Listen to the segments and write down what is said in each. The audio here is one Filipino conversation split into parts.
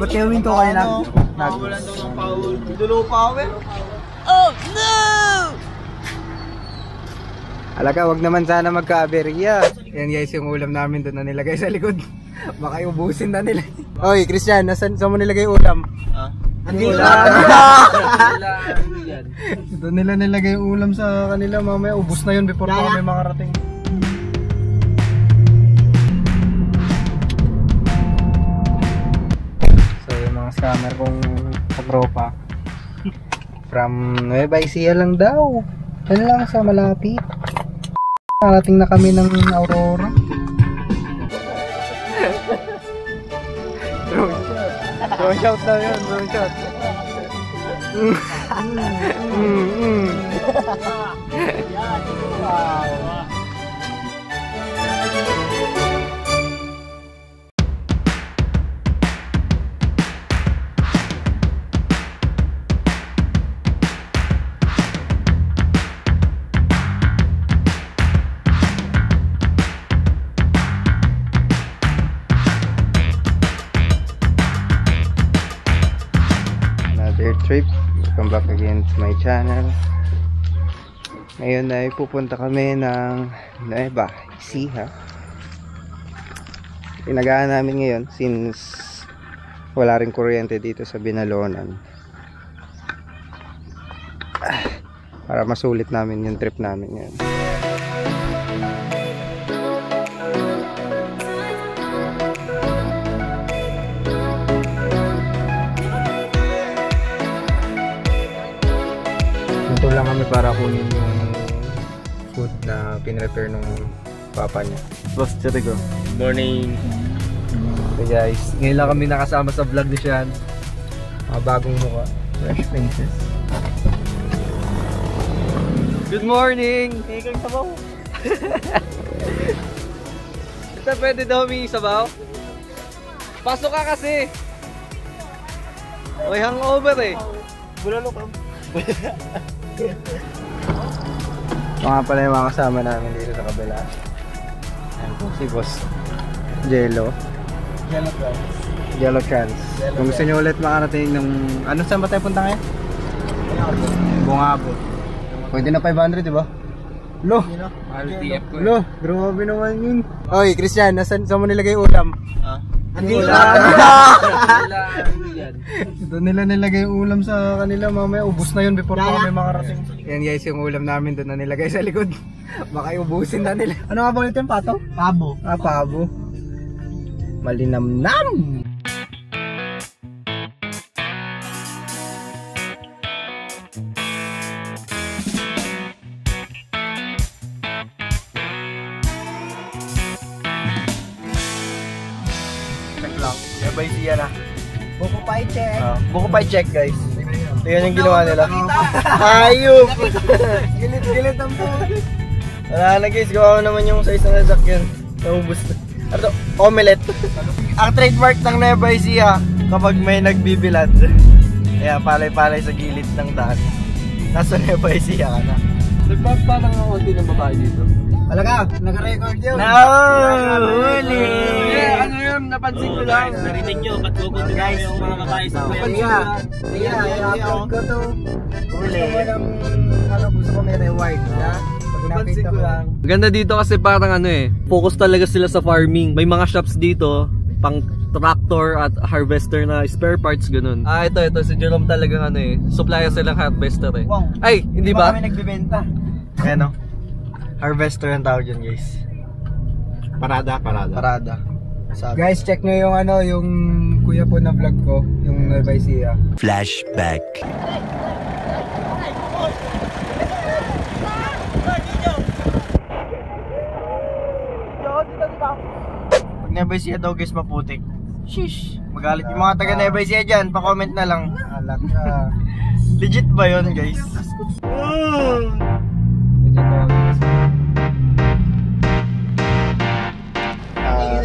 Ba't kayo minto kayo na? Nakawalan daw ng power. Dulo power? Oh no! Alaga, wag naman sana magka-aberya. Yan guys, yung ulam namin doon na nilagay sa likod. Baka ubusin na nila. Oy, Christian, saan mo nilagay ulam? Andito doon nila nilagay yung ulam sa kanila. Mamaya ubus na yun before pa kami makarating. So yung mga scammer kong katropa from Nueva Ecija lang daw. Yan lang sa malapit. Nakarating na kami ng Aurora. Drone shot daw yun, drone shot. Trip, welcome back again to my channel. Ngayon ay pupunta kami ng Nueva Ecija. Inagaan namin ngayon since wala rin kuryente dito sa Binalonan, para masulit namin yung trip namin ngayon. Ito lang kami para kunin yung food na pinrepare nung papa niya. Boss Chirigo. Good morning. Okay guys, ngayon lang kami nakasama sa vlog ni Sean. Mga bagong mukha, fresh faces. Good morning! Ikaw yung sabaw. Ito pwede daw humingi sabaw? Pasok ka kasi! May hangover eh. Bulalo ka. Mga pala yung mga kasama namin dito sa kabila. Ayan po si Boss Jello. Jello Cans. Kung gusto nyo ulit makarating ng... Ano saan ba tayo punta ngayon? Bungabot. Pwede na 500 diba? Lo! Lo! Grabe naman yun. Oy Christian, saan mo nilagay ulam? Andito doon nila nilagay yung ulam sa kanila. Mamaya ubus na yun before pa kami makarating. Yan guys, yung ulam namin doon na nilagay sa likod. Baka ubusin na nila. Ano nga ba ulit yung pato? Pabo. Ah, pabo. Malinamnam! Check lang. Nueva Ecija na. Buko pie check. Buko pie check guys. Tingnan yung ginawa nila. Hayop! Gilit-gilit ang po. Wala na guys, gawa naman yung size ng sasakyan. Naubos na. Ano to? Omelette. Ang trademark ng Nueva Ecija kapag may nagbibilad. Kaya palay-palay sa gilid ng daan. Nasa Nueva Ecija ka na. Nagpapatang ang konti ng babae dito. Talaga, naka-record yun. Huli! Ano yun? Napansin ko lang. Narinig nyo, ba't gugutin guys yung mga babae sa kuya? I-upload ko to. Huli. Gusto ko may reward. Napansin ko lang. Ganda dito kasi parang ano eh, focus talaga sila sa farming. May mga shops dito, pang tractor at harvester na spare parts, ganun. Ito, si Jerome talagang ano eh, supplier silang harvester eh. Wow. Ay, hindi ba? Kami nagbibenta. Ayan o. Harvester ang tawag dyan guys. Parada. Guys, check nyo yung ano, yung kuya po na vlog ko, yung Nueva Ecija. Flashback. Pag Nueva Ecija daw guys maputik. Shish. Magalit yung mga taga Nueva Ecija dyan, pa-comment na lang. Alak ka. Legit ba yun guys?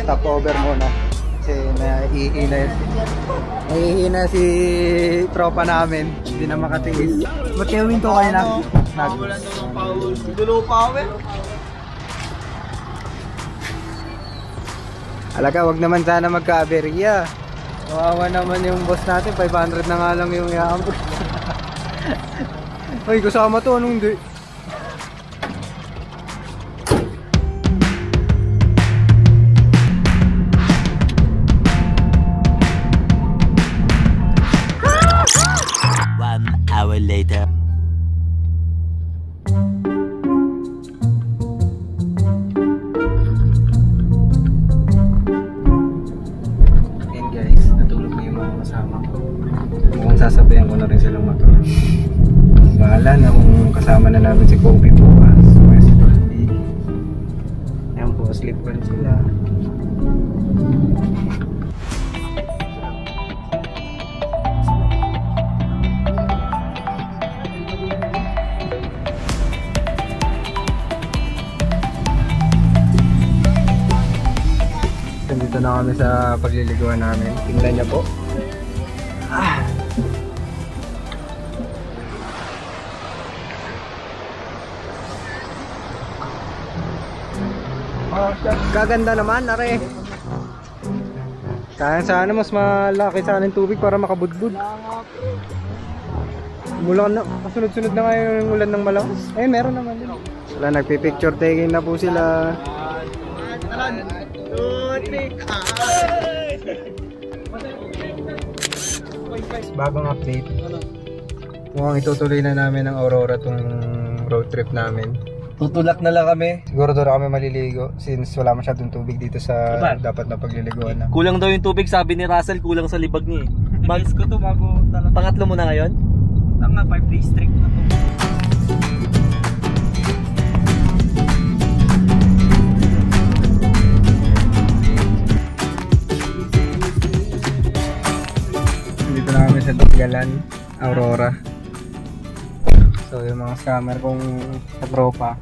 Stop over muna kasi nahihina si tropa namin, hindi na makatiis. Ba't kayo minto kayo na? Nakawalan daw ng power. Dulo power? Alaga, wag naman sana magka-aberya. Kawawa naman yung boss natin, 500 na nga lang yung i-ambush. Ay, kasama to, anong hindi? Hour later. Ayan guys, natulog na yung mga kasama ko. Mukhang sasabayan ko na rin silang matulog. Bahala na kung kasama na namin si Kobe bukas. Ayan po, sleep well sila. Dito na kami sa pagliliguan namin. Tingnan niyo po. Gaganda naman, are. Sana mas malaki sana yung tubig para makabudbud. Mula na, kasunod-sunod na ngayon yung ulan ng malakas. Eh, meron naman din. Sila nagpipicture taking na po sila. Bagong update. Mukhang itutuloy na namin ang Aurora tong road trip namin. Tutulak na lang kami. Siguro doon kami maliligo since wala masyadong tubig dito sa dapat na pagliliguan na. Kulang daw yung tubig, sabi ni Russell, kulang sa libag niya eh. Bags ko to bago talaga. Pangatlo mo na ngayon? Tama, 5 days straight na to. Dito na kami sa Dagalan, Aurora. So yung mga scammer kong katropa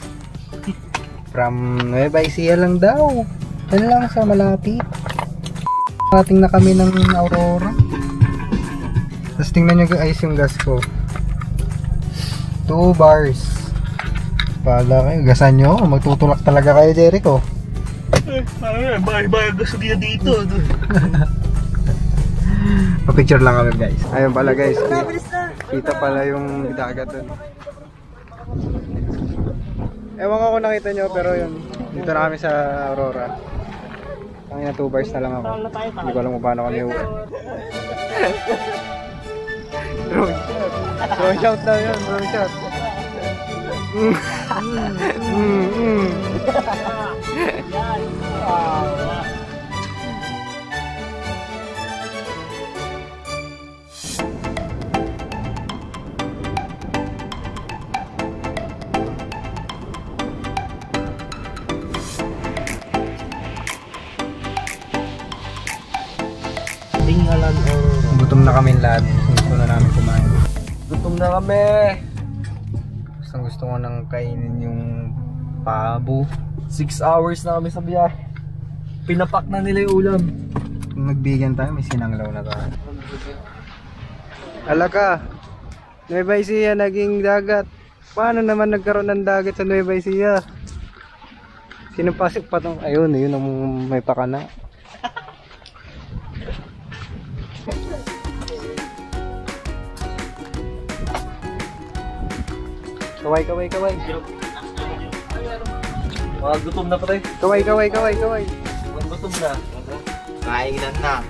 from Nueva Ecija lang daw. Yan lang sa malapit. Ating na kami ng Aurora. Tapos tingnan nyo guys yung gas ko. 2 bars. Pala kayo, gasan nyo. Magtutulak talaga kayo, Jericho. Bye-bye gasolina dito. Pa-picture lang kami guys. Ayun pala guys. Kita pala yung dagat dun. Ewan ko kung nakita nyo pero yun. Dito na kami sa Aurora. Tangina 2 bars na lang ako. Hindi ko alam kung paano kami uwi. Drone shot daw yun. Drone shot. Tinghalan Aurora. Gutom na kami lahat. Gusto na namin kumain. Gutom na kami. Gusto ko nang kainin yung pabo. 6 hours na kami sa biyahe. Pinapak na nila yung ulam. Kung nagbigan tayo, may sinanglaw na tayo. Alaka, Nueva Ecija naging dagat. Paano naman nagkaroon ng dagat sa Nueva Ecija? Sinapasok pa tong, ayun, yun ang may pakana. Kaway. Mga gutom na pre. Kaway. Mga gutom na. Kainan na.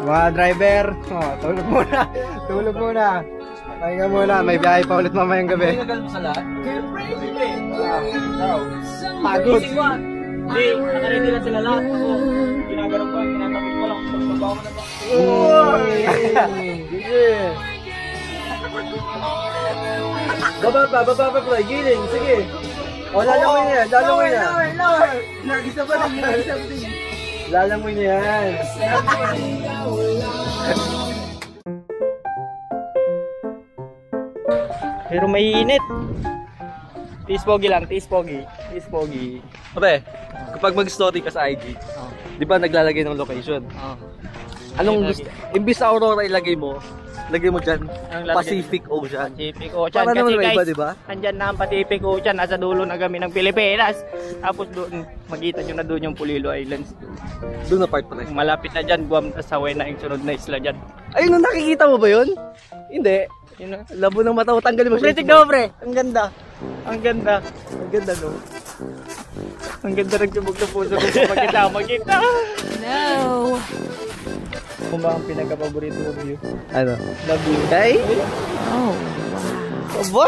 Mga driver, tulog muna. Pahinga muna, may biyahe pa ulit mamayang gabi. Pinagal mo sa lahat? Pagod. Hindi, nakaredy na sila lahat. Ginagawa ko, kinatapit ko lang. Magbabawa ko na ba? Baba pa, giling, sige. O, lalangoy na yan, Lower. Nag-isa pa din. Lalangoy na yan. Pero may init. Tiis pogi lang, tiis pogi. Pre, kapag mag-story ka sa IG, di ba naglalagay ng location? Anong gusto? Imbis sa Aurora ilagay mo, Lagay mo dyan, Ang lalagay- Pacific Ocean. Pacific Ocean. Para naman Kasi may iba, guys, di ba? andyan na ang Pacific Ocean. Nasa dulo na kami ng Pilipinas. Tapos doon, makita nyo na doon yung Pulilo Islands. Doon na part pala. Malapit na dyan, Guam, tas Hawaii na yung sunod na isla dyan. Ayun, nung nakikita mo ba yun? Hindi. Yun na. Labo ng mata ko, tanggalin mo Pre, siya. tignan mo pre. Ang ganda. Ang ganda. Ang ganda, no? Ang ganda ng tubog na puso ko sa magkita. No. Kung ba ang pinaka-paborito mo view? Ano? Love you. Ay? Oh, Aba?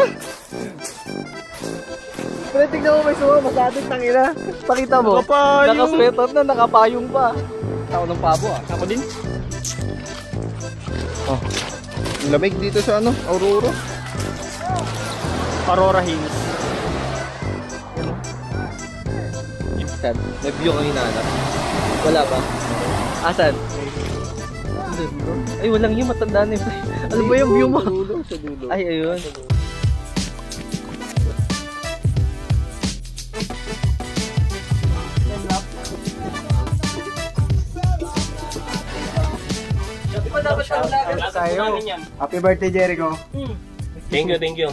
Pero tignan mo may suha, masading tangina. Pakita mo. Nakapayong. Naka-sweat up na, nakapayong pa. Ako ng pabo ah. Ako din. Oh. Ang lamig dito sa ano, Aurora. Aurora Hills. Saan? May view kang hinahanap. Wala pa? Asan? Ay, walang yung matanda na yun. Ano ba yung view mo? Sa dulo. Ay, ayun. Sa'yo. Happy birthday, Jericho. Thank you.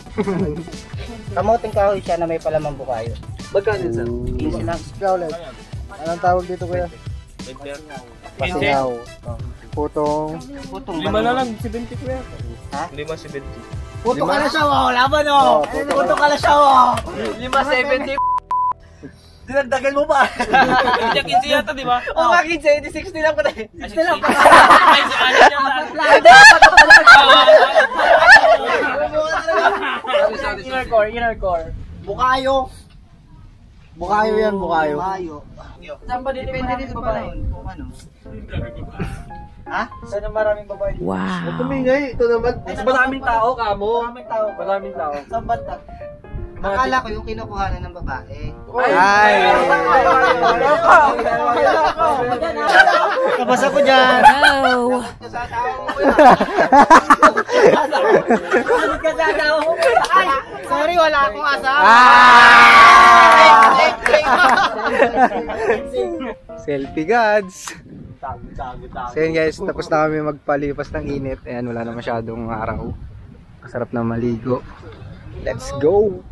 Kamoting kahoy siya na may palamang bukayo. Magkano yun, sir? 15 lang. Ikaw ulit. Anong tawag dito, kuya? Pasingaw. Putong. Putong Lima na lang, 70 ko yan. Ha? 5.70. Puto ka na siya, wow! Laban, oh! Puto ka na siya, wow! 5.70. Dinagdagan mo pa. Hindi, 15 yata, di ba? Oo nga, 15. 60 lang pa tayo. 60 lang pa. Ay, sa alis niya. Inner core. Bukayo. Bukayo yan, bukayo. Saan ba depende dito pa rin? Kung ano? Ha? Saan ang maraming babae? wow. Tumingay. Ito naman. Maraming tao, kamo. Maraming tao. Maraming tao. Saan banda? Akala ko yung kinukuhanan ng babae. Ay! Kapasa ko dyan. No. Sa tao mo ka sa tao mo. Ay! Sorry, wala akong asawa. Selfie gods. So yun guys, tapos na kami magpalipas ng init. Ayan, wala na masyadong araw. Masarap na maligo. Let's go!